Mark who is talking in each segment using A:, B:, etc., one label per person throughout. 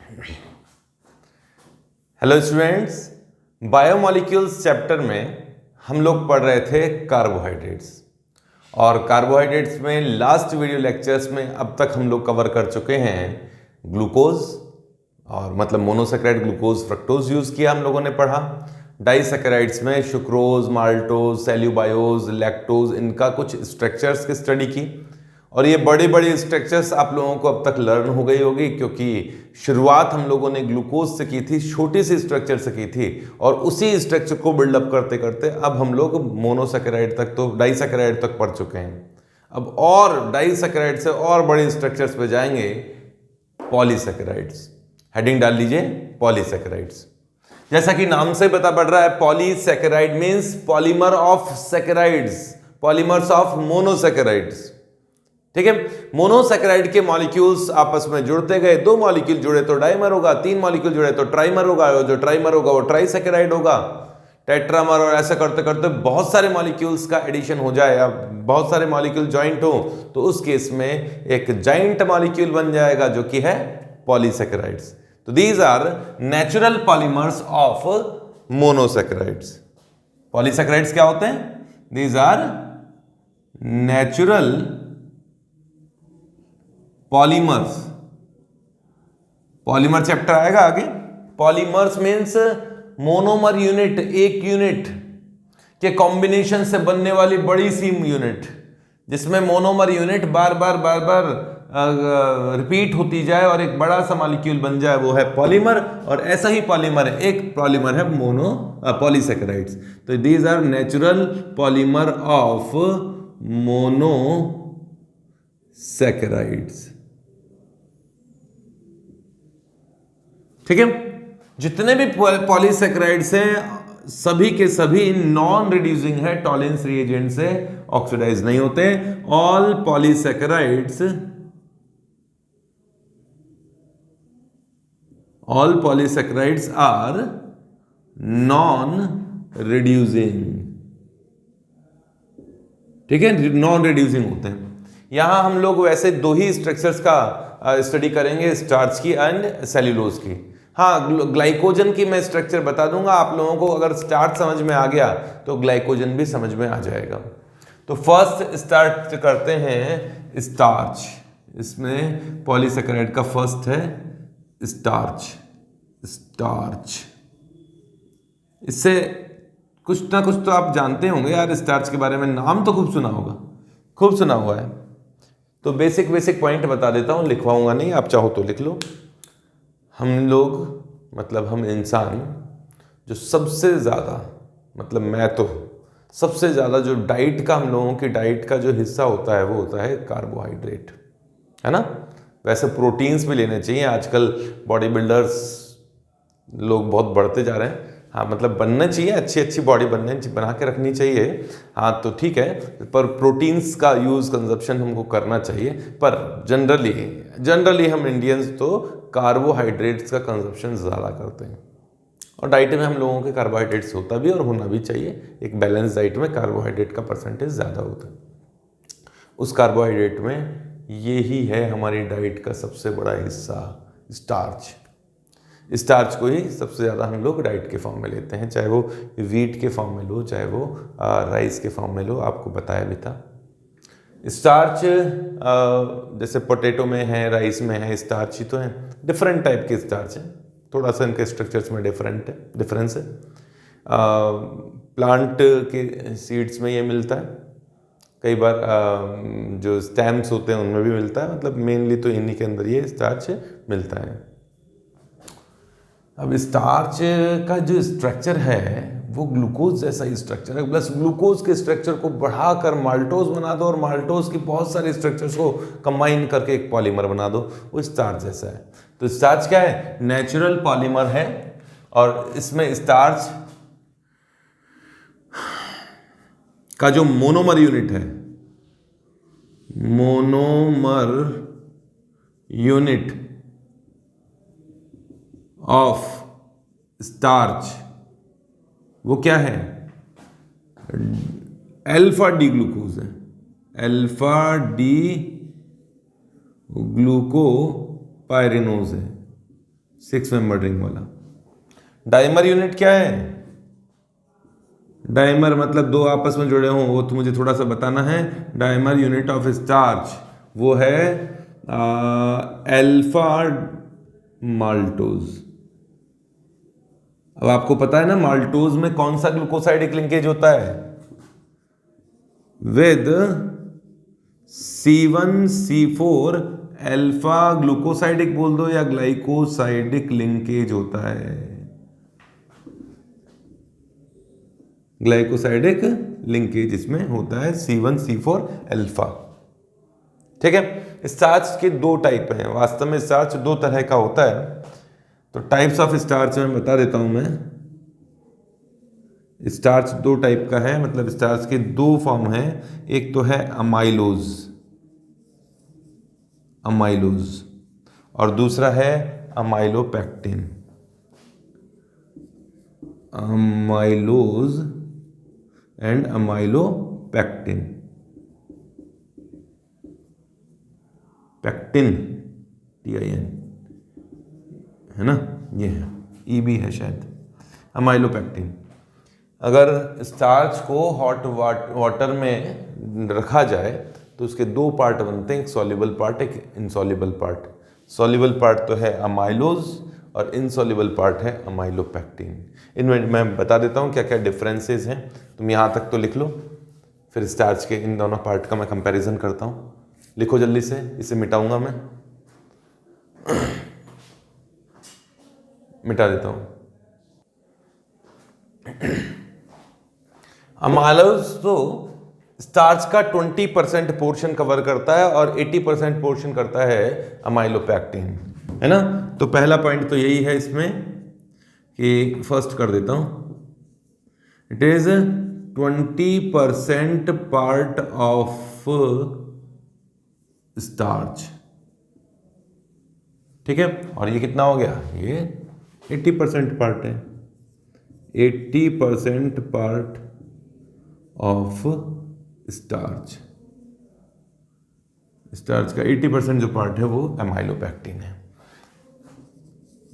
A: Hello students, biomolecules chapter में हम लोग पढ़ रहे थे कार्बोहाइड्रेट्स। और कार्बोहाइड्रेट्स में लास्ट वीडियो लेक्चर्स में अब तक हम लोग कवर कर चुके हैं ग्लूकोज, और मतलब मोनोसेकेराइड ग्लूकोज फ्रक्टोज यूज़ किया हम लोगों ने पढ़ा। डाइसेकेराइड्स में सुक्रोज, माल्टोज, सेल्यूबायोज, लैक्टोज, इनका कुछ स्ट्रक्चर्स की स्टडी की। और ये बड़े बड़े स्ट्रक्चर्स आप लोगों को अब तक लर्न हो गई होगी, क्योंकि शुरुआत हम लोगों ने ग्लूकोज से की थी, छोटी सी स्ट्रक्चर से की थी, और उसी स्ट्रक्चर को बिल्डअप करते करते अब हम लोग मोनोसेकेराइड तक, तो डाइसेकेराइड तक पढ़ चुके हैं। अब और डाइसेकेराइड से और बड़े स्ट्रक्चर्स पे जाएंगे, पॉलीसेकेराइड्स। हेडिंग डाल लीजिए, पॉलीसेकेराइड्स। जैसा कि नाम से पता पड़ रहा है, polysaccharide means polymer of saccharides, polymers of monosaccharides. ठीक है, मोनोसेकेराइड के मॉलिक्यूल्स आपस में जुड़ते गए, दो मॉलिक्यूल जुड़े तो डाइमर होगा, तीन मॉलिक्यूल जुड़े तो ट्राइमर होगा, जो ट्राइमर होगा वो ट्राइसेकेराइड होगा, टेट्रामर, और ऐसा करते करते बहुत सारे मॉलिक्यूल्स का एडिशन हो जाए, अब बहुत सारे मॉलिक्यूल जॉइंट हो तो उस केस में एक जॉइंट मॉलिक्यूल बन जाएगा जो कि है पॉलीसेकेराइड्स। तो these are natural polymers of monosaccharides. Polysaccharides क्या होते हैं? These are natural polymers. Polymer chapter आएगा आगे। पॉलीमर्स मीन्स मोनोमर यूनिट, एक यूनिट के कॉम्बिनेशन से बनने वाली बड़ी सी यूनिट, जिसमें मोनोमर यूनिट बार बार रिपीट होती जाए और एक बड़ा सा मॉलिक्यूल बन जाए, वो है पॉलीमर। और ऐसा ही पॉलीमर है, एक पॉलीमर है पॉलीसेकेराइड्स। तो these are natural polymer of monosaccharides. ठीक है, जितने भी पॉलीसेकेराइड्स हैं सभी के सभी नॉन रिड्यूसिंग है, टॉलेंस रिएजेंट से ऑक्सीडाइज नहीं होते। All polysaccharides are non reducing. ठीक है, नॉन रिड्यूसिंग होते हैं। यहां हम लोग वैसे दो ही स्ट्रक्चर्स का स्टडी करेंगे, स्टार्च की एंड सेल्यूलोज की। हाँ, ग्लाइकोजन की मैं स्ट्रक्चर बता दूंगा आप लोगों को। अगर स्टार्च समझ में आ गया तो ग्लाइकोजन भी समझ में आ जाएगा। तो फर्स्ट स्टार्ट करते हैं स्टार्च। इसमें पॉलीसेकेराइड का फर्स्ट है स्टार्च। स्टार्च, इससे कुछ ना कुछ तो आप जानते होंगे यार, स्टार्च के बारे में नाम तो खूब सुना होगा, खूब सुना हुआ है। तो बेसिक पॉइंट बता देता हूँ, लिखवाऊंगा नहीं, आप चाहो तो लिख लो। हम लोग, मतलब हम इंसान, जो सबसे ज़्यादा, मतलब मैं तो सबसे ज़्यादा जो डाइट का, हम लोगों की डाइट का जो हिस्सा होता है वो होता है कार्बोहाइड्रेट, है ना। वैसे प्रोटीन्स भी लेने चाहिए, आजकल बॉडी बिल्डर्स लोग बहुत बढ़ते जा रहे हैं। हाँ, मतलब बनना चाहिए, अच्छी अच्छी बॉडी बना के रखनी चाहिए। हाँ तो ठीक है, पर प्रोटीन्स का यूज़, कंजप्शन हमको करना चाहिए। पर जनरली हम इंडियंस तो कार्बोहाइड्रेट्स का कंजप्शन ज़्यादा करते हैं। और डाइट में हम लोगों के कार्बोहाइड्रेट्स होता भी और होना भी चाहिए। एक बैलेंस डाइट में कार्बोहाइड्रेट का परसेंटेज ज़्यादा होता है। उस कार्बोहाइड्रेट में ये ही है हमारी डाइट का सबसे बड़ा हिस्सा, स्टार्च। स्टार्च को ही सबसे ज़्यादा हम लोग डाइट के फॉर्म में लेते हैं, चाहे वो वीट के फॉर्म में लो, चाहे वो राइस के फॉर्म में लो, आपको बताया भी था। स्टार्च जैसे पोटैटो में है, राइस में है, स्टार्च ही तो है। डिफरेंट टाइप के स्टार्च हैं, थोड़ा सा इनके स्ट्रक्चर्स में डिफरेंस है। प्लांट के सीड्स में ये मिलता है, कई बार जो स्टेम्स होते हैं उनमें भी मिलता है, मतलब मेनली तो इन्हीं के अंदर ये स्टार्च मिलता है। अब स्टार्च का जो स्ट्रक्चर है वो ग्लूकोज जैसा ही स्ट्रक्चर है, प्लस ग्लूकोज के स्ट्रक्चर को बढ़ाकर माल्टोज बना दो, और माल्टोज की बहुत सारे स्ट्रक्चर्स को कंबाइन करके एक पॉलीमर बना दो, वो स्टार्च जैसा है। तो स्टार्च क्या है? नेचुरल पॉलीमर है। और इसमें स्टार्च का जो मोनोमर यूनिट है, मोनोमर यूनिट ऑफ स्टार्च, वो क्या है? अल्फा डी ग्लूकोज है। अल्फा डी ग्लूकोपाइरिनोज है। 6 मेंबर रिंग वाला। डाइमर यूनिट क्या है? डाइमर मतलब दो आपस में जुड़े हों, वो तो मुझे थोड़ा सा बताना है। डाइमर यूनिट ऑफ स्टार्च वो है अल्फा माल्टोज। अब आपको पता है ना माल्टोज में कौन सा ग्लूकोसाइडिक लिंकेज होता है? विद C1C4 अल्फा ग्लूकोसाइडिक बोल दो या ग्लाइकोसाइडिक लिंकेज होता है। ग्लाइकोसाइडिक लिंकेज इसमें होता है C1C4 अल्फा। ठीक है। स्टार्च के दो टाइप हैं, वास्तव में स्टार्च दो तरह का होता है। तो टाइप्स ऑफ स्टार्च में बता देता हूं मैं। स्टार्च दो टाइप का है, मतलब स्टार्च के दो फॉर्म हैं। एक तो है अमाइलोज, अमाइलोज, और दूसरा है amylopectin. Amylose and amylopectin. Pectin TIN है ना, ये है, EB है शायद, अमाइलोपेक्टिन। अगर स्टार्च को हॉट वाटर में रखा जाए तो उसके दो पार्ट बनते हैं, एक सॉल्युबल पार्ट, एक इनसॉल्युबल पार्ट। सॉल्युबल पार्ट तो है अमाइलोज और इनसॉल्युबल पार्ट है अमाइलोपेक्टिन। इनमें मैं बता देता हूँ क्या क्या डिफरेंसेस हैं, तुम यहाँ तक तो लिख लो, फिर स्टार्च के इन दोनों पार्ट का मैं कंपैरिजन करता हूँ। लिखो जल्दी से, इसे मिटाऊंगा मैं, मिटा देता हूँ। अमाइलोज तो स्टार्च का 20% पोर्शन कवर करता है और 80% पोर्शन करता है अमाइलोपेक्टिन, है ना। तो पहला पॉइंट तो यही है इसमें कि फर्स्ट कर देता हूं, it is 20% part of starch. ठीक है, और ये कितना हो गया? ये 80% पार्ट है, 80% पार्ट ऑफ स्टार्च। स्टार्च का 80% जो पार्ट है वो अमाइलोपेक्टिन है।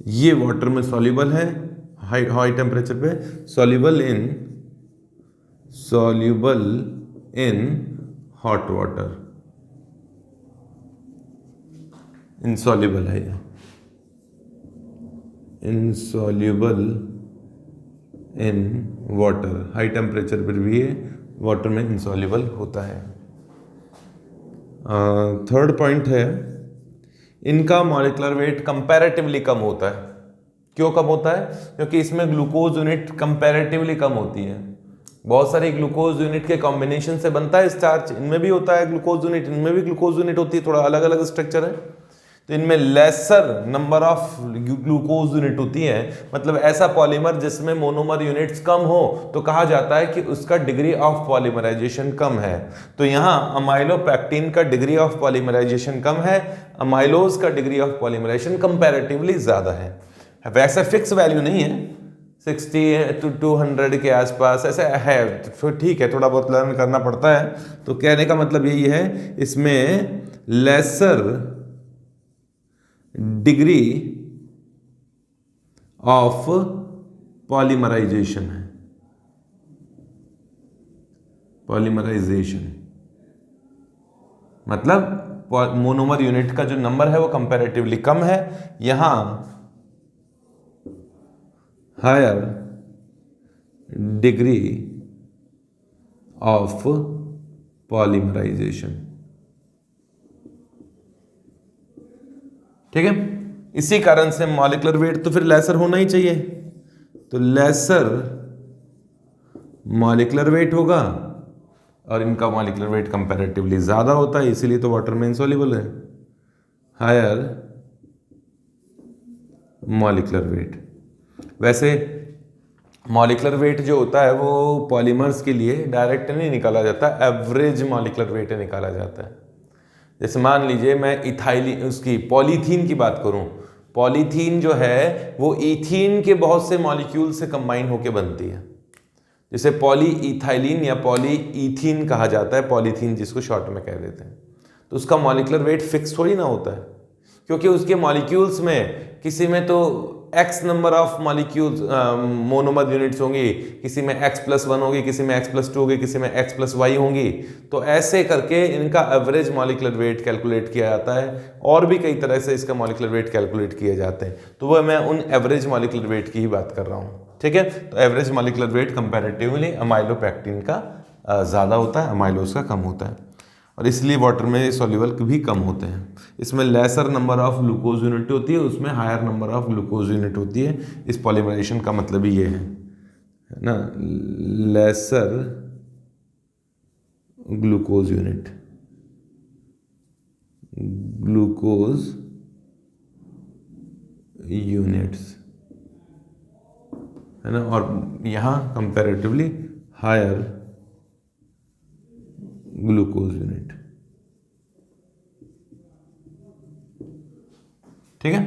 A: ये वाटर में सॉल्युबल है, हाई टेम्परेचर पे, soluble in hot water, insoluble है ये, insoluble in water. High temperature पर भी ये वाटर में इनसॉल्युबल होता है। थर्ड पॉइंट है, इनका मॉलिक्यूलर वेट कंपैरेटिवली कम होता है। क्यों कम होता है? क्योंकि इसमें ग्लूकोज यूनिट कंपैरेटिवली कम होती है। बहुत सारी ग्लूकोज यूनिट के कॉम्बिनेशन से बनता है स्टार्च, इनमें भी होता है ग्लूकोज यूनिट, इनमें भी ग्लूकोज यूनिट होती है, थोड़ा अलग अलग स्ट्रक्चर है। तो इनमें laser number of glucose unit होती है, मतलब ऐसा पॉलीमर जिसमें मोनोमर यूनिट्स कम हो तो कहा जाता है कि उसका डिग्री ऑफ पॉलीमराइजेशन कम है। तो यहाँ अमाइलोपेक्टिन का डिग्री ऑफ पॉलीमराइजेशन कम है, अमाइलोज का डिग्री ऑफ पॉलीमराइजेशन कंपैरेटिवली ज्यादा है। वैसे फिक्स वैल्यू नहीं है, 60 to 200 के आसपास ऐसे है, तो ठीक है, थोड़ा बहुत लर्न करना पड़ता है। तो कहने का मतलब यही है, इसमें लेसर डिग्री ऑफ पॉलीमराइजेशन है, पॉलीमराइजेशन मतलब मोनोमर यूनिट का जो नंबर है वो कंपैरेटिवली कम है। यहां हायर डिग्री ऑफ पॉलीमराइजेशन। ठीक है, इसी कारण से मॉलिक्यूलर वेट तो फिर लेसर होना ही चाहिए, तो लेसर मॉलिक्यूलर वेट होगा और इनका मॉलिक्यूलर वेट कंपैरेटिवली ज्यादा होता है, इसीलिए तो वाटर में इनसॉल्युबल है। Higher molecular weight. वैसे मॉलिक्यूलर वेट जो होता है वो पॉलीमर्स के लिए डायरेक्ट नहीं निकाला जाता, एवरेज मॉलिक्यूलर वेट निकाला जाता है। जैसे मान लीजिए मैं इथाइलिन, उसकी पॉलीथीन की बात करूं, पॉलीथीन जो है वो ईथीन के बहुत से मॉलिक्यूल से कंबाइन होकर बनती है, जिसे पॉली इथाइलिन या पॉली ईथीन कहा जाता है, पॉलीथीन जिसको शॉर्ट में कह देते हैं। तो उसका मॉलिक्यूलर वेट फिक्स थोड़ी ना होता है, क्योंकि उसके मॉलिक्यूल्स में किसी में तो x number of molecules monomer units होंगी, किसी में x+1 होगी, किसी में x+2 होगी, किसी में x+y होंगी। तो ऐसे करके इनका एवरेज मॉलिक्यूलर वेट कैलकुलेट किया जाता है, और भी कई तरह से इसका मॉलिक्यूलर वेट कैलकुलेट किए जाते हैं। तो वह मैं उन एवरेज मॉलिक्यूलर वेट की ही बात कर रहा हूँ, ठीक है। तो average molecular weight comparatively amylopectin का ज़्यादा होता है, अमाइलोज का कम होता है, और इसलिए वाटर में सॉल्युबल भी कम होते हैं। इसमें lesser number of glucose unit होती है, उसमें higher number of glucose unit होती है। इस पॉलीमराइजेशन का मतलब ही ये है ना, lesser glucose unit, glucose units, है ना, और यहाँ कंपैरेटिवली हायर ग्लूकोज यूनिट, ठीक है।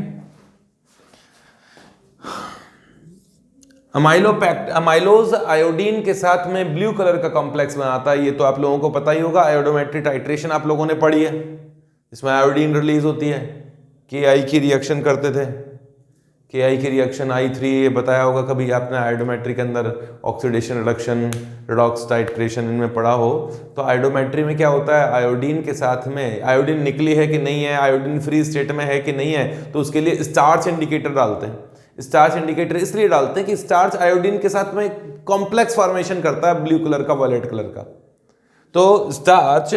A: अमाइलोज आयोडीन के साथ में ब्लू कलर का कॉम्प्लेक्स बनाता है, ये तो आप लोगों को पता ही होगा। आयोडोमेट्री टाइट्रेशन आप लोगों ने पढ़ी है, इसमें आयोडीन रिलीज होती है, के की रिएक्शन करते थे, के की रिएक्शन I3, ये बताया होगा कभी आपने आयोडोमेट्री के अंदर, ऑक्सीडेशन रिडक्शन, रिडॉक्स टाइट्रेशन इनमें पढ़ा हो। तो आयोडोमेट्री में क्या होता है, आयोडीन के साथ में आयोडीन निकली है कि नहीं है, आयोडीन फ्री स्टेट में है कि नहीं है, तो उसके लिए स्टार्च इंडिकेटर डालते हैं। स्टार्च इंडिकेटर इसलिए डालते हैं कि स्टार्च आयोडीन के साथ में कॉम्प्लेक्स फॉर्मेशन करता है, ब्लू कलर का, वॉयलेट कलर का। तो स्टार्च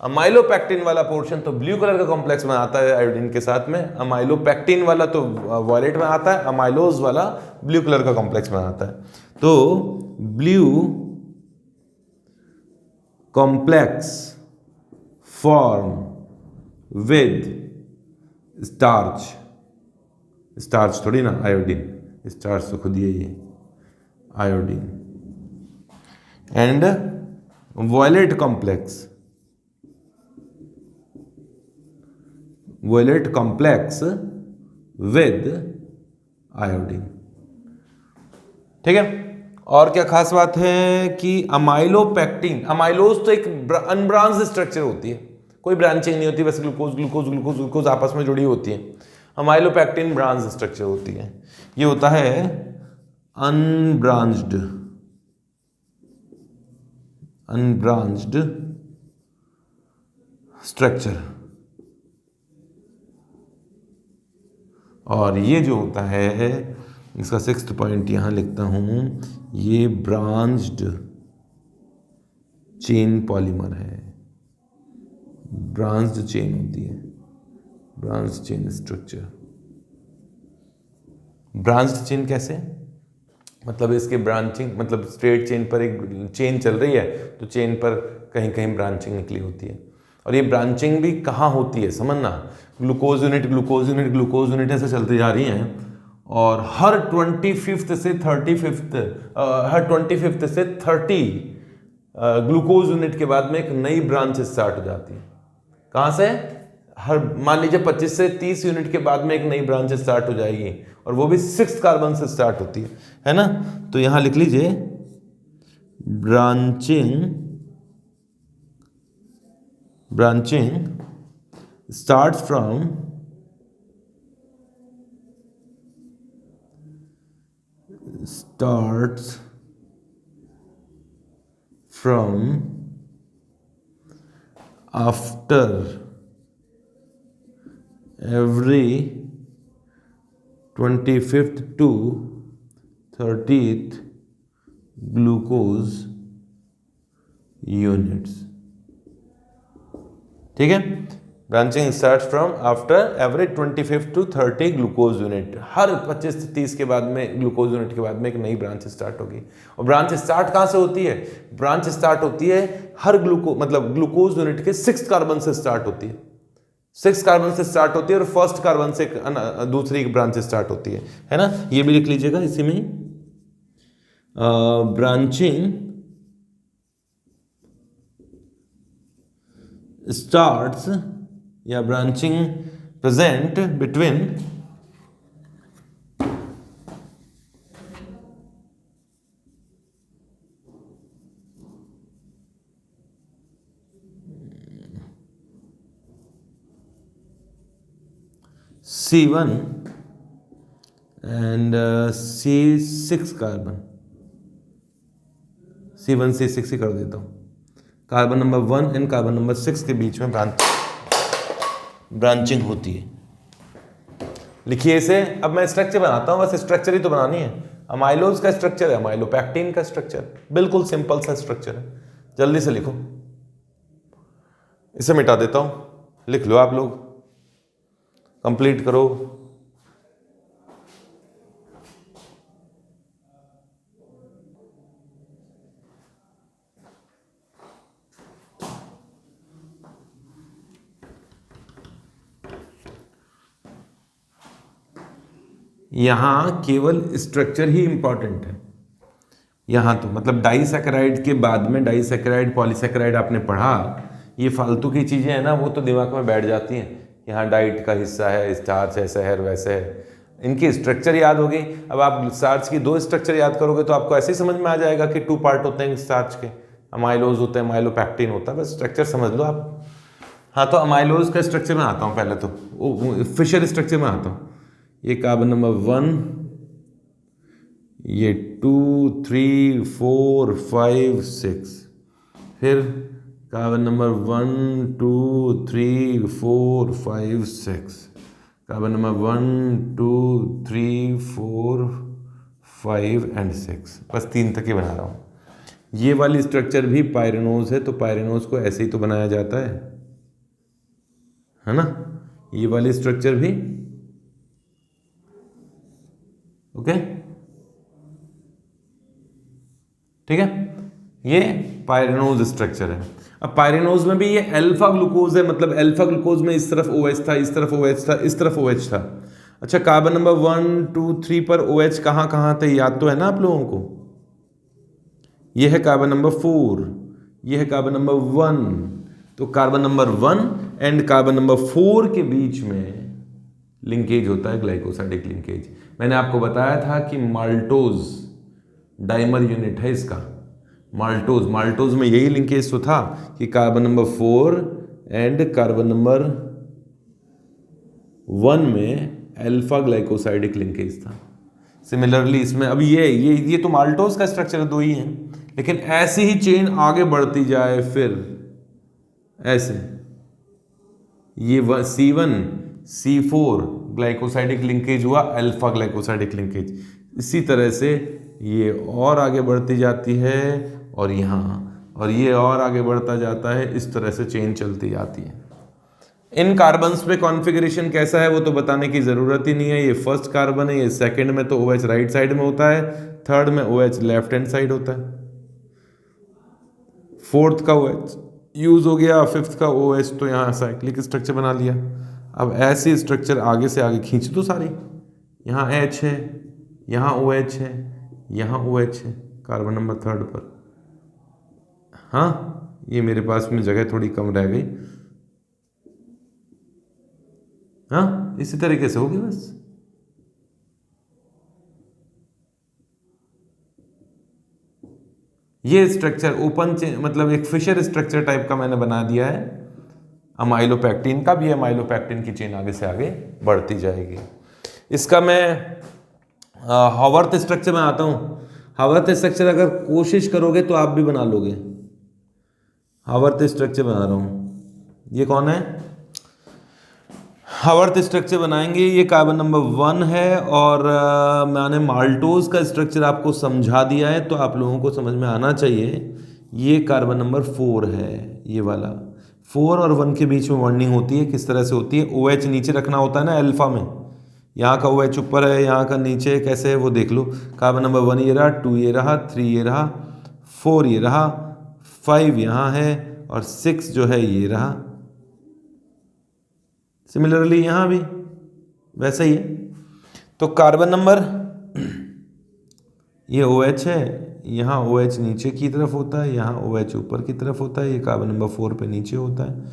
A: अमाइलोपेक्टिन वाला पोर्शन तो ब्लू कलर का कॉम्प्लेक्स बनाता है आयोडीन के साथ में, अमाइलोपेक्टिन वाला तो वॉयलेट में आता है, अमाइलोज वाला ब्लू कलर का कॉम्प्लेक्स बनाता है। तो blue complex form with starch, starch थोड़ी ना, आयोडीन, स्टार्च तो खुद ही है ये iodine, and violet complex, violet complex with iodine, ठीक है। और क्या खास बात है कि अमाइलोपेक्टिन, अमाइलोज तो एक अनब्रांच्ड स्ट्रक्चर होती है, कोई ब्रांचिंग नहीं होती, बस ग्लूकोज ग्लूकोज ग्लूकोज ग्लूकोज आपस में जुड़ी होती है। अमाइलोपेक्टिन ब्रांच स्ट्रक्चर होती है, ये होता है अनब्रांच्ड, अनब्रांच्ड स्ट्रक्चर। और ये जो होता है, इसका 6th पॉइंट यहाँ लिखता हूँ, ये ब्रांच्ड चेन पॉलीमर है, ब्रांच्ड चेन होती है, branched chain structure. Branched chain कैसे, मतलब इसके ब्रांचिंग, मतलब स्ट्रेट चेन पर एक चेन चल रही है, तो चेन पर कहीं कहीं ब्रांचिंग निकली होती है। और ये ब्रांचिंग भी कहाँ होती है समझना, glucose unit glucose unit glucose unit ऐसे चलती जा रही हैं, और हर 25th से 35th, हर 25th से 30 ग्लूकोज यूनिट के बाद में एक नई ब्रांच स्टार्ट हो जाती है। कहाँ से, हर मान लीजिए 25 से 30 यूनिट के बाद में एक नई ब्रांच स्टार्ट हो जाएगी, और वो भी 6th कार्बन से स्टार्ट होती है ना। तो यहां लिख लीजिए branching starts from after every 25th to 30th glucose units, ठीक है। Branching start from after average 25 to 30 glucose unit, हर 25 से 30 के बाद में ग्लूकोज यूनिट के बाद में एक नई ब्रांच स्टार्ट होगी। और ब्रांच स्टार्ट कहाँ से होती है, ब्रांच स्टार्ट होती है हर मतलब ग्लूकोज यूनिट के 6th कार्बन से स्टार्ट होती है, 6th कार्बन से स्टार्ट होती है, और 1st कार्बन से दूसरी ब्रांच स्टार्ट होती है ना। ये भी लिख लीजिएगा इसी में, ब्रांचिंग starts या branching present between C1 and C6 carbon, C1 C6 ही कर देता हूँ। Carbon number 1 and carbon number 6 के बीच में ब्रांचिंग होती है। लिखिए इसे। अब मैं स्ट्रक्चर बनाता हूँ, बस स्ट्रक्चर ही तो बनानी है। अमाइलोज का स्ट्रक्चर है, अमाइलोपैक्टीन का स्ट्रक्चर, बिल्कुल सिंपल सा स्ट्रक्चर है। जल्दी से लिखो। इसे मिटा देता हूँ, लिख लो आप लोग, कंप्लीट करो। यहां केवल स्ट्रक्चर ही इंपॉर्टेंट है। यहां तो मतलब डाइसैकेराइड के बाद में डाइसैकेराइड पॉलीसैकेराइड आपने पढ़ा, ये फालतू की चीजें हैं ना, वो तो दिमाग में बैठ जाती हैं। यहाँ डाइट का हिस्सा है, स्टार्च ऐसा है वैसे है, इनकी स्ट्रक्चर याद होगी। अब आप स्टार्च की 2 स्ट्रक्चर याद करोगे तो आपको ऐसे ही समझ में आ जाएगा कि 2 पार्ट होते हैं स्टार्च के, अमाइलोज होते हैं, अमाइलोपैक्टीन होता है, बस स्ट्रक्चर समझ लो आप। हाँ, तो अमाइलोज का स्ट्रक्चर में आता हूँ पहले तो, फिशर स्ट्रक्चर में आता हूँ। ये कार्बन नंबर 1, ये 2 3 4 5 6, फिर carbon number 1 2 3 4 5 6, carbon number 1 2 3 4 5 and 6, बस 3 तक ही बना रहा हूँ। ये वाली स्ट्रक्चर भी पायरेनोज है, तो पायरेनोज को ऐसे ही तो बनाया जाता है ना। ये वाली स्ट्रक्चर भी ओके, ठीक है। ये पायरेनोज स्ट्रक्चर है। अब पायरेनोज में भी ये अल्फा ग्लूकोज है, मतलब अल्फा ग्लूकोज में इस तरफ OH था, इस तरफ OH था, इस तरफ OH था। अच्छा, कार्बन नंबर 1 2 3 पर OH कहाँ थे, याद तो है ना आप लोगों को। ये है कार्बन नंबर 4, ये है कार्बन नंबर 1, तो carbon number 1 and carbon number 4 के बीच में लिंकेज होता है, ग्लाइकोसाइडिक लिंकेज। मैंने आपको बताया था कि माल्टोज डाइमर यूनिट है इसका, माल्टोज में यही लिंकेज तो था कि carbon number 4 and carbon number 1 में अल्फा ग्लाइकोसाइडिक लिंकेज था। सिमिलरली इसमें अब ये तो माल्टोज का स्ट्रक्चर 2 ही है, लेकिन ऐसी ही चेन आगे बढ़ती जाए, फिर ऐसे ये C1 C4 ग्लाइकोसाइडिक लिंकेज हुआ, अल्फा ग्लाइकोसाइडिक लिंकेज। इसी तरह से ये और आगे बढ़ती जाती है, और और ये और आगे बढ़ता जाता है, इस तरह से चेन चलती जाती है। इन कार्बन्स पे कॉन्फ़िगरेशन कैसा है वो तो बताने की ज़रूरत ही नहीं है। ये फर्स्ट कार्बन है, ये सेकंड में तो OH राइट साइड में होता है, थर्ड में OH लेफ्ट हैंड साइड होता है, फोर्थ का OH यूज हो गया, फिफ्थ का OH तो यहाँ साइक्लिक स्ट्रक्चर बना लिया। अब ऐसी स्ट्रक्चर आगे से आगे खींच दो सारी, यहाँ H है, यहाँ OH है, यहाँ OH है कार्बन नंबर 3 पर। हाँ, ये मेरे पास में जगह थोड़ी कम रह गई। हाँ, इसी तरीके से होगी बस। ये स्ट्रक्चर ओपन चेन, मतलब एक फिशर स्ट्रक्चर टाइप का मैंने बना दिया है अमाइलोपैक्टीन का भी। अमाइलोपैक्टीन की चेन आगे से आगे बढ़ती जाएगी। इसका मैं हावर्थ स्ट्रक्चर में आता हूँ। हावर्थ स्ट्रक्चर अगर कोशिश करोगे तो आप भी बना लोगे। हावर्थ स्ट्रक्चर बना रहा हूँ। ये कौन है? हावर्थ स्ट्रक्चर बनाएंगे। ये कार्बन नंबर 1 है, और मैंने माल्टोज का स्ट्रक्चर आपको समझा दिया है, तो आप लोगों को समझ में आना चाहिए। ये कार्बन नंबर 4 है, ये वाला 4 और 1 के बीच में बॉन्डिंग होती है। किस तरह से होती है? OH नीचे रखना होता है ना अल्फा में, यहाँ का OH ऊपर है, यहाँ का नीचे, कैसे है वो देख लो। कार्बन नंबर 1 ये रहा, 2 ये रहा, 3 ये रहा, 4 ये रहा, 5 यहाँ है, और 6 जो है ये रहा। सिमिलरली यहाँ भी वैसा ही है। तो कार्बन नंबर ये OH है, यहाँ OH नीचे की तरफ होता है, यहाँ OH ऊपर की तरफ होता है। ये कार्बन नंबर 4 पे नीचे होता है,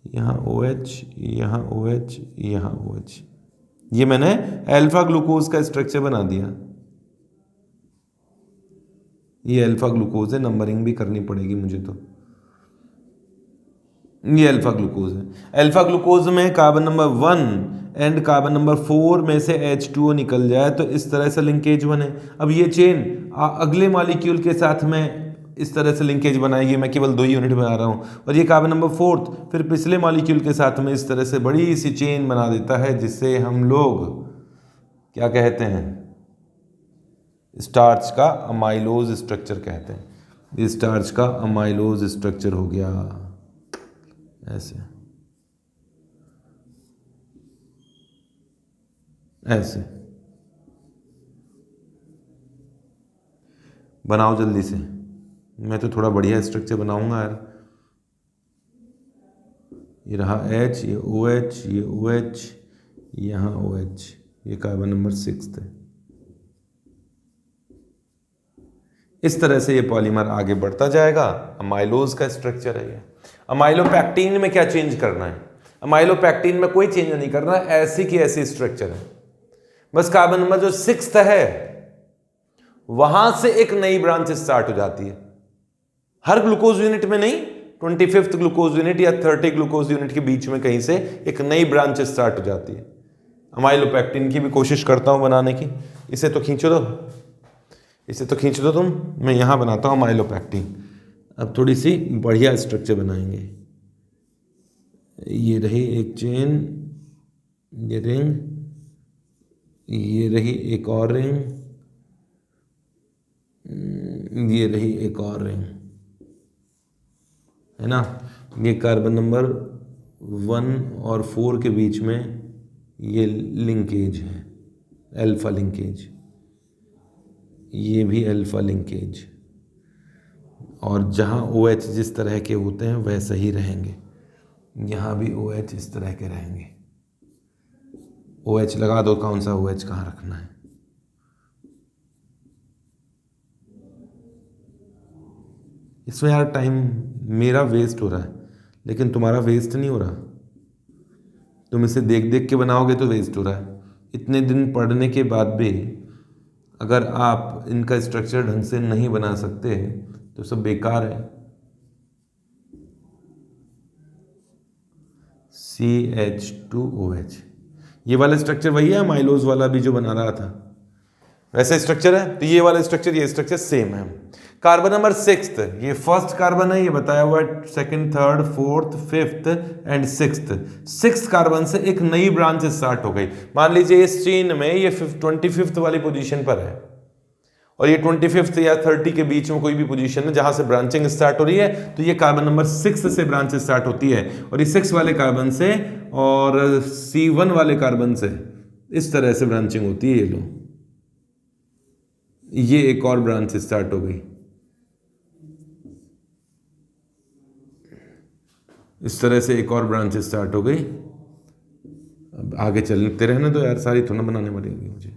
A: यहाँ OH, यहाँ OH, यहाँ OH। ये मैंने अल्फा ग्लूकोज का स्ट्रक्चर बना दिया। ये अल्फा ग्लूकोज है, नंबरिंग भी करनी पड़ेगी मुझे तो। ये अल्फा ग्लूकोज है। अल्फा ग्लूकोज में carbon number 1 and carbon number 4 में से H2O निकल जाए तो इस तरह से लिंकेज बने। अब ये चेन अगले मॉलिक्यूल के साथ में इस तरह से लिंकेज बनाएगी, मैं केवल 2 यूनिट बना रहा हूँ। और ये कार्बन नंबर 4 फिर पिछले मॉलिक्यूल के साथ में इस तरह से बड़ी सी चेन बना देता है, जिससे हम लोग क्या कहते हैं, स्टार्च का अमाइलोज स्ट्रक्चर कहते हैं। ये स्टार्च का अमाइलोज स्ट्रक्चर हो गया ऐसे ऐसे। बनाओ जल्दी से, मैं तो थोड़ा बढ़िया स्ट्रक्चर बनाऊंगा यार। ये रहा H, ये OH, ये OH, यहाँ OH, ये कार्बन नंबर 6 है। इस तरह से ये पॉलीमर आगे बढ़ता जाएगा। अमाइलोज का स्ट्रक्चर है ये। अमाइलोपैक्टीन में क्या चेंज करना है? अमाइलोपैक्टीन में कोई चेंज नहीं करना, ऐसी की ऐसी स्ट्रक्चर है। बस कार्बन नंबर जो 6 है वहां से एक नई ब्रांच स्टार्ट हो जाती है। हर ग्लूकोज यूनिट में नहीं, 25th ग्लूकोज यूनिट या 30 ग्लूकोज यूनिट के बीच में कहीं से एक नई ब्रांच स्टार्ट हो जाती है। अमाइलोपैक्टीन की भी कोशिश करता हूं बनाने की। इसे तो खींचो दो, इसे तो खींच दो तुम, मैं यहां बनाता हूं अमाइलोपैक्टीन। अब थोड़ी सी बढ़िया स्ट्रक्चर बनाएंगे। ये रही एक चेन, ये रिंग, ये रही एक और रिंग, ये रही एक और रिंग, है ना। ये कार्बन नंबर 1 और 4 के बीच में ये लिंकेज है, अल्फा लिंकेज। ये भी अल्फा लिंकेज। और जहाँ OH जिस तरह के होते हैं वैसे ही रहेंगे, यहाँ भी OH इस तरह के रहेंगे। OH लगा दो, कौन सा OH कहाँ रखना है। इसमें यार टाइम मेरा वेस्ट हो रहा है, लेकिन तुम्हारा वेस्ट नहीं हो रहा। तुम इसे देख देख के बनाओगे तो वेस्ट हो रहा है। इतने दिन पढ़ने के बाद भी अगर आप इनका स्ट्रक्चर ढंग से नहीं बना सकते तो सब बेकार है। CH2OH, ये वाला स्ट्रक्चर वही है अमाइलोज वाला भी जो बना रहा था, वैसे स्ट्रक्चर है। तो ये वाला स्ट्रक्चर, ये स्ट्रक्चर सेम है। कार्बन नंबर 6, ये फर्स्ट कार्बन है, ये बताया हुआ है 2nd, 3rd, 4th, 5th and 6th carbon से एक नई ब्रांच स्टार्ट हो गई। मान लीजिए इस चेन में ये 25th वाली पोजीशन पर है और ये 25th या 30 के बीच में कोई भी पोजीशन है जहां से ब्रांचिंग स्टार्ट हो रही है, तो ये कार्बन नंबर 6 से ब्रांच स्टार्ट होती है। और ये 6 वाले कार्बन से और C1 वाले कार्बन से इस तरह से ब्रांचिंग होती है। ये लो, ये एक और ब्रांच स्टार्ट हो गई। इस तरह से एक और ब्रांच स्टार्ट हो गई। अब आगे चलते रहने दो यार, सारी थोड़ा बनाने पड़ेगी मुझे।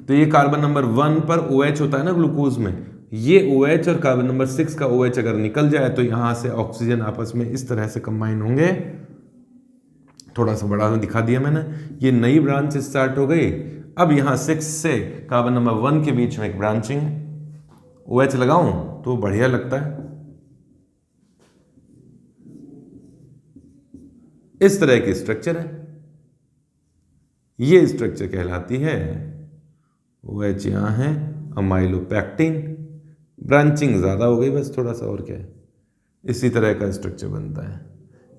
A: तो ये कार्बन नंबर 1 पर OH होता है ना ग्लूकोज में, ये OH और कार्बन नंबर 6 का OH अगर निकल जाए तो यहां से ऑक्सीजन आपस में इस तरह से कंबाइन होंगे। थोड़ा सा बड़ा दिखा दिया मैंने। ये नई ब्रांच स्टार्ट हो गई। अब यहां 6 से कार्बन नंबर 1 के बीच में एक ब्रांचिंग है। OH लगाऊं तो बढ़िया लगता है। इस तरह की स्ट्रक्चर है, ये स्ट्रक्चर कहलाती है OH। यहां है अमाइलोपैक्टीन, ब्रांचिंग ज्यादा हो गई बस थोड़ा सा, और क्या है। इसी तरह का स्ट्रक्चर बनता है।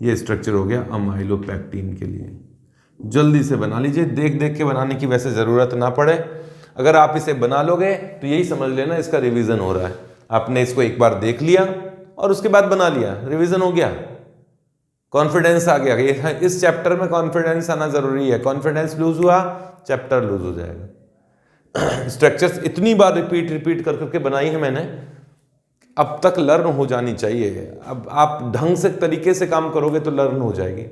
A: ये स्ट्रक्चर हो गया अमाइलोपैक्टीन के लिए। जल्दी से बना लीजिए, देख देख के बनाने की वैसे ज़रूरत ना पड़े। अगर आप इसे बना लोगे तो यही समझ लेना इसका रिवीजन हो रहा है। आपने इसको एक बार देख लिया और उसके बाद बना लिया, रिवीजन हो गया, कॉन्फिडेंस आ गया। ये इस चैप्टर में कॉन्फिडेंस आना जरूरी है। कॉन्फिडेंस लूज हुआ, चैप्टर लूज हो जाएगा। स्ट्रक्चर्स इतनी बार रिपीट कर करके बनाई है मैंने, अब तक लर्न हो जानी चाहिए। अब आप ढंग से तरीके से काम करोगे तो लर्न हो जाएगी।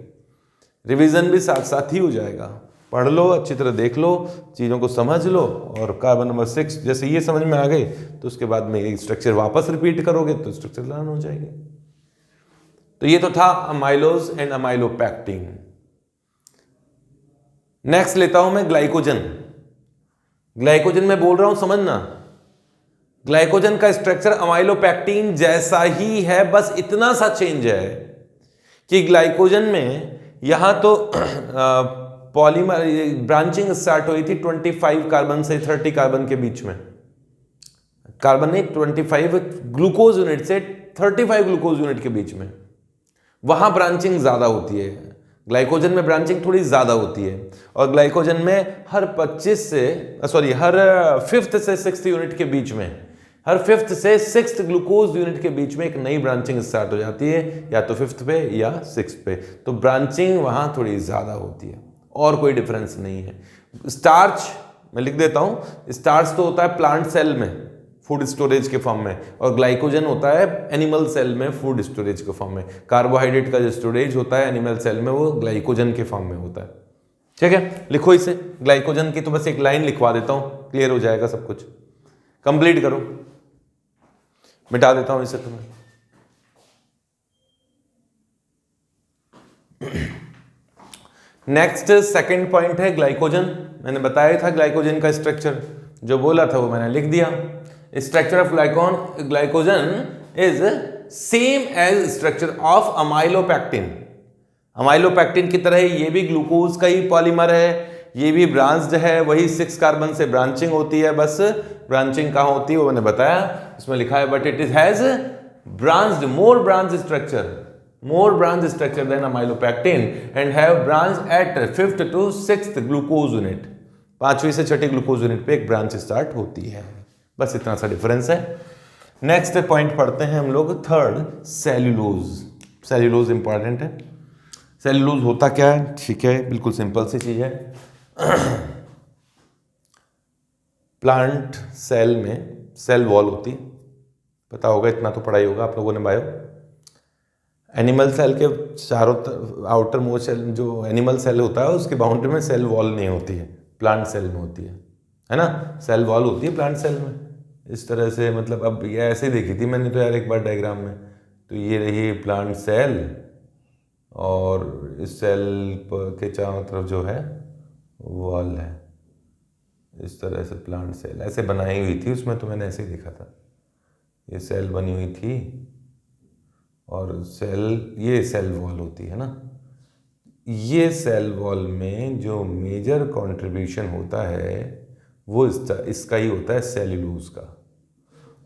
A: रिवीजन भी साथ साथ ही हो जाएगा। पढ़ लो, अच्छी तरह देख लो, चीज़ों को समझ लो, और कार्बन नंबर 6 जैसे ये समझ में आ गई तो उसके बाद में ये स्ट्रक्चर वापस रिपीट करोगे तो स्ट्रक्चर लर्न हो जाएगी। तो ये तो था अमाइलोज एंड अमाइलोपैक्टीन। नेक्स्ट लेता हूं मैं ग्लाइकोजन। ग्लाइकोजन में बोल रहा हूं, समझना। ग्लाइकोजन का स्ट्रक्चर अमाइलोपैक्टीन जैसा ही है, बस इतना सा चेंज है कि ग्लाइकोजन में यहाँ तो पॉलीमर ब्रांचिंग स्टार्ट हुई थी 25 कार्बन से 30 कार्बन के बीच में, कार्बन नहीं 25 ग्लूकोज यूनिट से 35 ग्लूकोज यूनिट के बीच में, वहां ब्रांचिंग ज्यादा होती है। ग्लाइकोजन में ब्रांचिंग थोड़ी ज्यादा होती है, और ग्लाइकोजन में हर 5th से 6th यूनिट के बीच में, हर 5th से 6th ग्लूकोज यूनिट के बीच में एक नई ब्रांचिंग स्टार्ट हो जाती है, या तो 5th पे या 6th पे। तो ब्रांचिंग वहां थोड़ी ज्यादा होती है, और कोई डिफरेंस नहीं है। स्टार्च मैं लिख देता हूं, स्टार्च तो होता है प्लांट सेल में फूड स्टोरेज के फॉर्म में, और ग्लाइकोजन होता है एनिमल सेल में फूड स्टोरेज के फॉर्म में। कार्बोहाइड्रेट का जो स्टोरेज होता है एनिमल सेल में वो ग्लाइकोजन के फॉर्म में होता है। ठीक है, लिखो इसे, ग्लाइकोजन की तो बस एक लाइन लिखवा देता हूं, क्लियर हो जाएगा सब कुछ। कंप्लीट करो, मिटा देता हूं इसे तुम्हें। नेक्स्ट सेकंड पॉइंट है ग्लाइकोजन। मैंने बताया था ग्लाइकोजन का स्ट्रक्चर, जो बोला था वो मैंने लिख दिया। Structure of glycogen is same as structure of amylopectin. Amylopectin की तरह ये भी ग्लूकोज का ही पॉलीमर है, ये भी ब्रांच्ड है, वही 6 कार्बन से ब्रांचिंग होती है। बस ब्रांचिंग कहाँ होती है वो मैंने बताया, इसमें लिखा है, but it is has branched more branch structure then amylopectin and have branch at 5th to 6th glucose unit. 5वीं से 6ठी ग्लूकोज यूनिट पे एक ब्रांच स्टार्ट होती है। बस इतना सा डिफरेंस है। नेक्स्ट पॉइंट पढ़ते हैं हम लोग, थर्ड, सेल्यूलोज। सेल्यूलोज इंपॉर्टेंट है। सेल्यूलोज होता क्या है? ठीक है, बिल्कुल सिंपल सी चीज है। प्लांट सेल में सेल वॉल होती है, पता होगा, इतना तो पढ़ाई होगा आप लोगों ने बायो। एनिमल सेल के चारों आउटर मोस्ट सेल, जो एनिमल सेल होता है उसके बाउंड्री में सेल वॉल नहीं होती है, प्लांट सेल में होती है ना। सेल वॉल होती है प्लांट सेल में इस तरह से, मतलब अब ये ऐसे देखी थी मैंने तो यार एक बार डायग्राम में, तो ये रही प्लांट सेल और इस सेल के चारों तरफ जो है वॉल है, इस तरह से प्लांट सेल ऐसे बनाई हुई थी उसमें, तो मैंने ऐसे ही देखा था। ये सेल बनी हुई थी और सेल, ये सेल वॉल होती है ना। ये सेल वॉल में जो मेजर कंट्रीब्यूशन होता है वो इसका ही होता है, सेल्यूलोज का।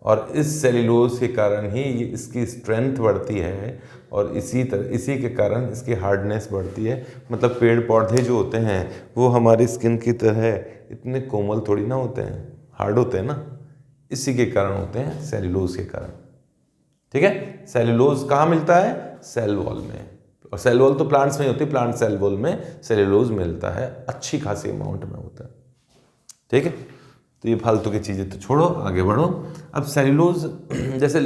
A: और इस सेल्यूलोज के कारण ही ये इसकी स्ट्रेंथ बढ़ती है और इसी के कारण इसकी हार्डनेस बढ़ती है। मतलब पेड़ पौधे जो होते हैं वो हमारी स्किन की तरह इतने कोमल थोड़ी ना होते हैं, हार्ड होते हैं ना, इसी के कारण होते हैं, सेल्यूलोज के कारण। ठीक है, सेल्यूलोज कहाँ मिलता है? सेल वॉल में। और सेल वॉल तो प्लांट्स में होती है, प्लांट सेल वॉल में सेल्यूलोज मिलता है, अच्छी खासी अमाउंट में होता है। ठीक है, तो ये फालतू की चीज़ें तो छोड़ो, आगे बढ़ो। अब सेल्यूलोज जैसे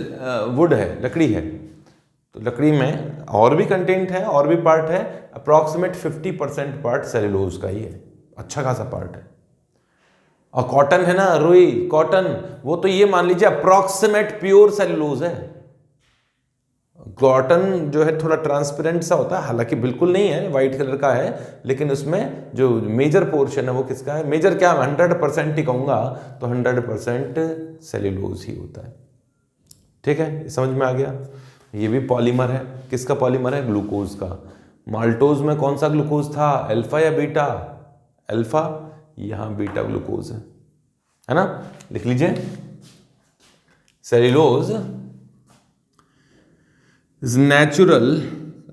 A: वुड है, लकड़ी है, तो लकड़ी में और भी कंटेंट है, और भी पार्ट है। अप्रॉक्सीमेट 50% पार्ट सेल्यूलोज का ही है, अच्छा खासा पार्ट है। और कॉटन है ना, रुई कॉटन, वो तो ये मान लीजिए अप्रॉक्सीमेट प्योर सेल्यूलोज है। कॉटन जो है थोड़ा ट्रांसपेरेंट सा होता है, हालांकि बिल्कुल नहीं है, वाइट कलर का है, लेकिन उसमें जो मेजर पोर्शन है वो किसका है? मेजर क्या, 100% ही कहूँगा तो 100% सेल्यूलोज ही होता है। ठीक है, समझ में आ गया। ये भी पॉलीमर है, किसका पॉलीमर है? ग्लूकोज का। माल्टोज में कौन सा ग्लूकोज था, अल्फा या बीटा? अल्फा, यहाँ बीटा ग्लूकोज है ना, लिख लीजिए। Cellulose is natural,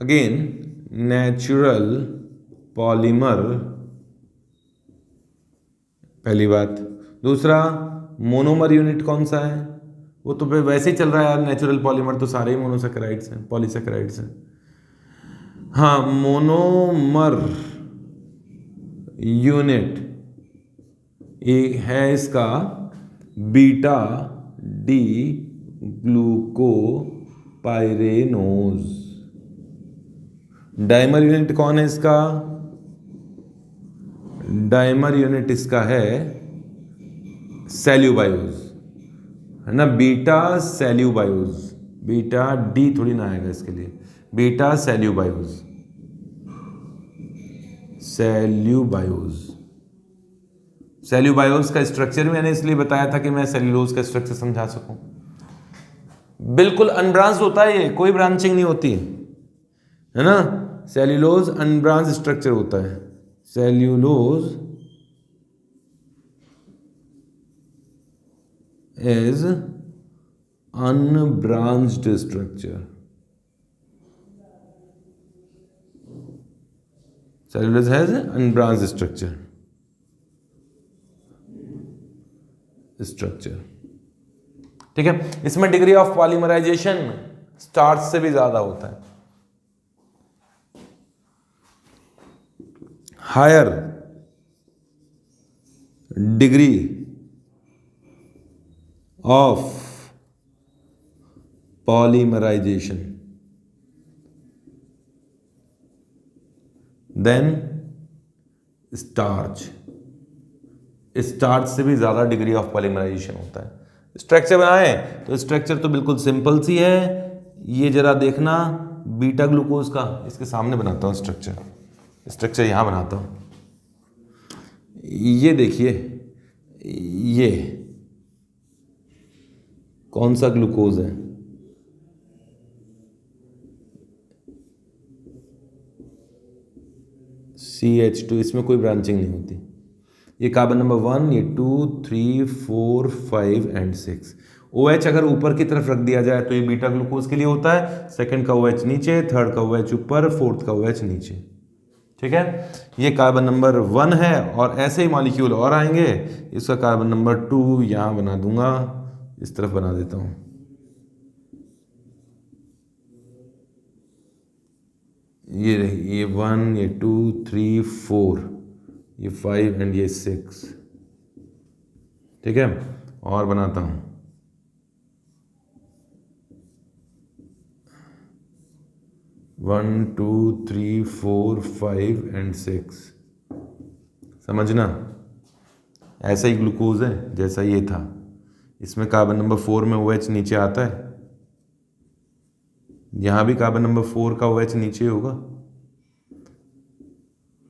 A: again natural polymer, पहली बात। दूसरा, मोनोमर यूनिट कौन सा है? वो तो वैसे ही चल रहा है यार, नेचुरल पॉलीमर तो सारे ही मोनोसैकेराइड्स हैं, पॉलीसैकेराइड्स हैं। हाँ, मोनोमर यूनिट एक है इसका बीटा डी ग्लूको पाइरेनोज। डाइमर यूनिट कौन है इसका? डाइमर यूनिट इसका है सेल्यूबायोज, है ना, बीटा सेल्यूबायोज। बीटा डी थोड़ी ना आएगा इसके लिए, बीटा सेल्यूबायोज, सेल्यूबायोज। सेल्यूबायोज का स्ट्रक्चर मैंने इसलिए बताया था कि मैं सेल्यूलोज का स्ट्रक्चर समझा सकूं। बिल्कुल अनब्रांच्ड होता है ये, कोई ब्रांचिंग नहीं होती। है ना। सेल्यूलोज अनब्रांच स्ट्रक्चर होता है, cellulose is unbranched structure, cellulose has unbranched structure ठीक है। इसमें डिग्री ऑफ पॉलीमराइजेशन स्टार्च से भी ज्यादा होता है, higher degree of polymerisation than starch, starch से भी ज्यादा डिग्री ऑफ पॉलीमराइजेशन होता है। स्ट्रक्चर बनाए तो स्ट्रक्चर तो बिल्कुल सिंपल सी है, ये जरा देखना बीटा ग्लूकोज का, इसके सामने बनाता हूँ स्ट्रक्चर यहां बनाता हूं। ये देखिए, ये कौन सा ग्लूकोज है, CH2, इसमें कोई ब्रांचिंग नहीं होती। ये कार्बन नंबर 1, ये 2, 3, 4, 5 एंड 6। OH अगर ऊपर की तरफ रख दिया जाए तो ये बीटा ग्लूकोज के लिए होता है, सेकंड का OH नीचे, थर्ड का OH ऊपर, फोर्थ का OH नीचे, ठीक है। ये कार्बन नंबर 1 है और ऐसे ही मॉलिक्यूल और आएंगे। इसका कार्बन नंबर 2 यहां बना दूंगा, इस तरफ बना देता हूं, ये 1, ये 2, 3, 4, ये 5 एंड ये 6, ठीक है। और बनाता हूं, वन, 2, 3, 4, 5 एंड 6, समझना। ऐसा ही ग्लूकोज है जैसा ये था, इसमें कार्बन नंबर 4 में OH नीचे आता है, यहां भी कार्बन नंबर 4 का OH नीचे होगा,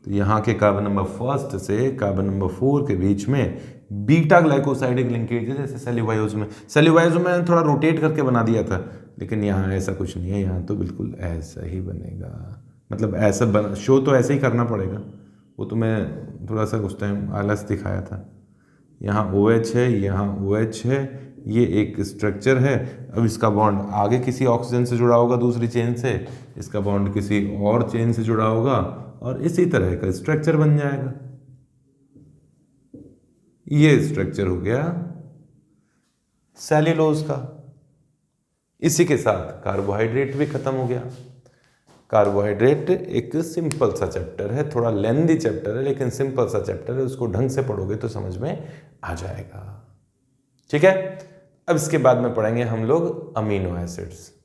A: तो यहां के कार्बन नंबर 1 से कार्बन नंबर 4 के बीच में बीटा ग्लाइकोसाइडिक लिंकेज है, जैसे सेल्यूलोज में मैंने थोड़ा रोटेट करके बना दिया था, लेकिन यहाँ ऐसा कुछ नहीं है, यहाँ तो बिल्कुल ऐसा ही बनेगा। मतलब ऐसा शो तो ऐसे ही करना पड़ेगा, वो तो मैं थोड़ा सा उस टाइम आलस दिखाया था। यहाँ OH है, यहाँ OH है, ये एक स्ट्रक्चर है। अब इसका बॉन्ड आगे किसी ऑक्सीजन से जुड़ा होगा दूसरी चेन से, इसका बॉन्ड किसी और चेन से जुड़ा होगा और इसी तरह का स्ट्रक्चर बन जाएगा। ये स्ट्रक्चर हो गया सेल्यूलोज का। इसी के साथ कार्बोहाइड्रेट भी खत्म हो गया। कार्बोहाइड्रेट एक सिंपल सा चैप्टर है, थोड़ा लेंदी चैप्टर है, लेकिन सिंपल सा चैप्टर है, उसको ढंग से पढ़ोगे तो समझ में आ जाएगा, ठीक है। अब इसके बाद में पढ़ेंगे हम लोग अमीनो एसिड्स।